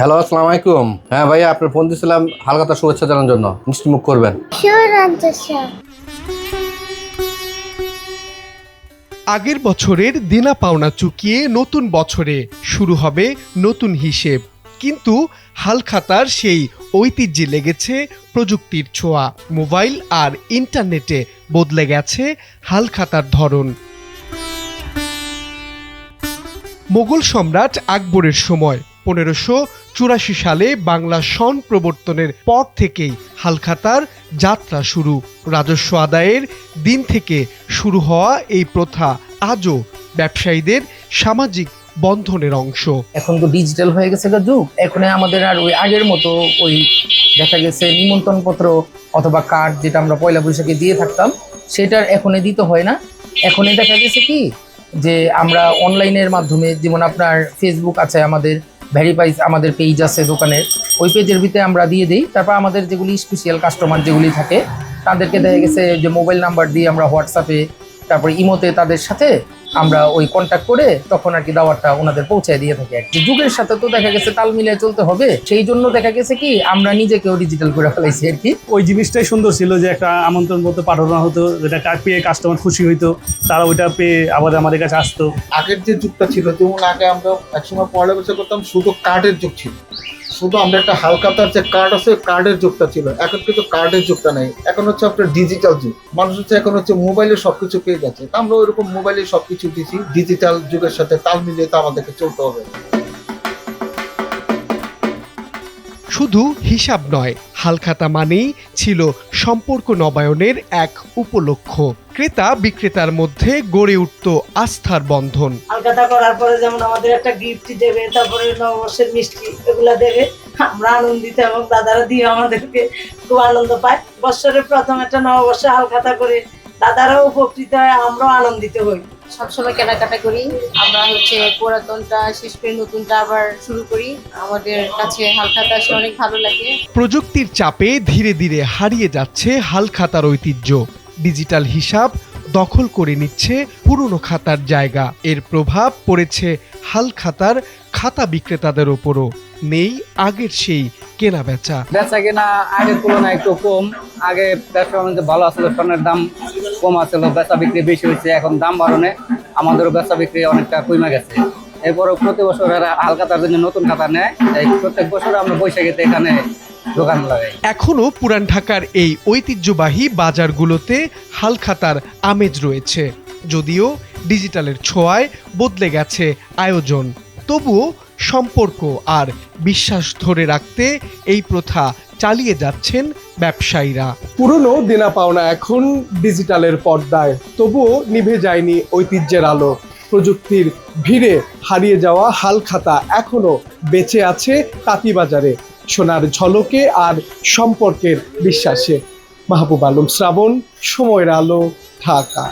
Hello, আসসালামু আলাইকুম। হ্যাঁ ভাইয়া, আপনার ফোন দিয়েছিলাম হালখাতা শুভেচ্ছা জানানোর জন্য। মিষ্টি মুখ করবেন। আগের বছরের দেনা পাওনা চুকিয়ে নতুন বছরে শুরু হবে নতুন হিসেব, কিন্তু হালখাতার সেই ঐতিহ্যে লেগেছে প্রযুক্তির ছোঁয়া। মোবাইল আর ইন্টারনেটে বদলে গেছে হালখাতার ধরন। মোগল সম্রাট আকবরের সময় 1584 সালে বাংলা সন প্রবর্তনের পর থেকেই হালখাতার যাত্রা শুরু। রাজস্ব আদায়ের দিন থেকে শুরু হওয়া এই প্রথা আজও ব্যবসায়ীদের সামাজিক বন্ধনের অংশ। এখন তো ডিজিটাল হয়ে গেছে যুগ। এখন আমাদের আর ওই আগের মতো ওই দেখা গেছে নিমন্ত্রণ পত্র অথবা কার্ড যেটা আমরা পয়লা বৈশাখে দিয়ে থাকতাম সেটার এখনই দিতে হয় না। এখনই দেখা গেছে কি যে আমরা অনলাইনের মাধ্যমে, যেমন আপনার ফেসবুক আছে, আমাদের ভেরিফাইজ আমাদের পেজ আছে দোকানের, ওই পেজের ভিতরে আমরা দিয়ে দিই। তারপর আমাদের যেগুলি স্পেশাল কাস্টমার যেগুলি থাকে তাদেরকে দেখা গেছে যে মোবাইল নাম্বার দিয়ে আমরা হোয়াটসঅ্যাপে তারপরে ইমোতে তাদের সাথে আমরা ওই কন্ট্যাক্ট করে তখন আর কি দাওয়াতটা ওনাদের পৌঁছায় দিয়ে থাকি। আর কি যুগের সাথে তো দেখা গেছে তাল মিলিয়ে চলতে হবে, সেই জন্য দেখা গেছে কি আমরা নিজেকেও ডিজিটাল করে ফেলাইছি আর কি। ওই জিনিসটাই সুন্দর ছিল যে একটা আমন্ত্রণ পত্র পাঠানো হতো, যেটা পেয়ে কাস্টমার খুশি হইতো, তারা ওইটা পেয়ে আবার আমাদের কাছে আসতো। আগের যে যুগটা ছিল, যেমন আগে আমরা একসময় পয়লা বৈশাখ করতাম, শুধু কার্ডের যুগ ছিল, শুধু আমরা একটা হালখাতার যে কার্ড আছে কার্ডের যুগটা ছিল। এখন কিন্তু কার্ডের যুগটা নেই, এখন হচ্ছে আপনার ডিজিটাল যুগ। মানুষ হচ্ছে এখন হচ্ছে মোবাইলে সবকিছু পেয়ে যাচ্ছে। আমরা ওইরকম মোবাইলে সবকিছু দিচ্ছি, ডিজিটাল যুগের সাথে তাল মিলিয়ে তো আমাদেরকে চলতে হবে। শুধু হিসাব নয়, হালখাতা মানেই ছিল সম্পর্ক নবায়নের এক উপলক্ষ। ক্রেতা বিক্রেতার মধ্যে গড়ে উঠত আস্থার বন্ধন। হালখাতা করার পরে যেমন আমাদের একটা গিফট দেবে, তারপরে নববর্ষের মিষ্টি এগুলা দেবে, আমরা আনন্দিত এবং দাদারা দিয়ে আমাদেরকে খুব আনন্দ পায়। বছরের প্রথম একটা নববর্ষে হালখাতা করে দাদারাও উপকৃত হয়, আমরাও আনন্দিত হই। সবসময় কেনাকাটা করি আমরা, পুরাতনটা শেষ করে নতুনটা আবার শুরু করি। আমাদের কাছে হালখাতা আসলে অনেক ভালো লাগে। প্রযুক্তির চাপে ধীরে ধীরে হারিয়ে যাচ্ছে হালখাতার ঐতিহ্য। ডিজিটাল হিসাব দখল করে নিচ্ছে পুরনো খাতার জায়গা। এর প্রভাব পড়েছে হালখাতার খাতা বিক্রেতাদের ওপরও। নেই আগের সেই কেনা বেচা। বেচা কেনা আগের তুলনায় একটু কম। আগে ব্যবসা বাণিজ্য ভালো আসলে, স্বর্ণের দাম কম আসছিল, বেচা বিক্রি বেশি হয়েছে। এখন দাম বাড়নে আমাদেরও বেচা বিক্রি অনেকটা কমে গেছে। এরপরও প্রতি বছর হালখাতার জন্য নতুন খাতা নেয়, তাই প্রত্যেক বছর আমরা বৈশাখীতে এখানে দোকান লাগাই। এখনো পুরান ঢাকার এই ঐতিহ্যবাহী বাজারগুলোতে হালখাতার আমেজ রয়েছে, যদিও ডিজিটালের ছোঁয়ায় বদলে গেছে আয়োজন। তবুও সম্পর্ক আর বিশ্বাস ধরে রাখতে এই প্রথা চালিয়ে যাচ্ছেন ব্যবসায়ীরা। পুরনো দেনা পাওনা এখন ডিজিটালের পর্দায়, তবুও নিভে যায়নি ঐতিহ্যের আলো। প্রযুক্তির ভিড়ে হারিয়ে যাওয়া হালখাতা এখনো বেঁচে আছে তাঁতিবাজারে, সোনার ঝলকে আর সম্পর্কের বিশ্বাসে। মাহবুব আলম শ্রাবণ, সময়ের আলো, ঢাকা।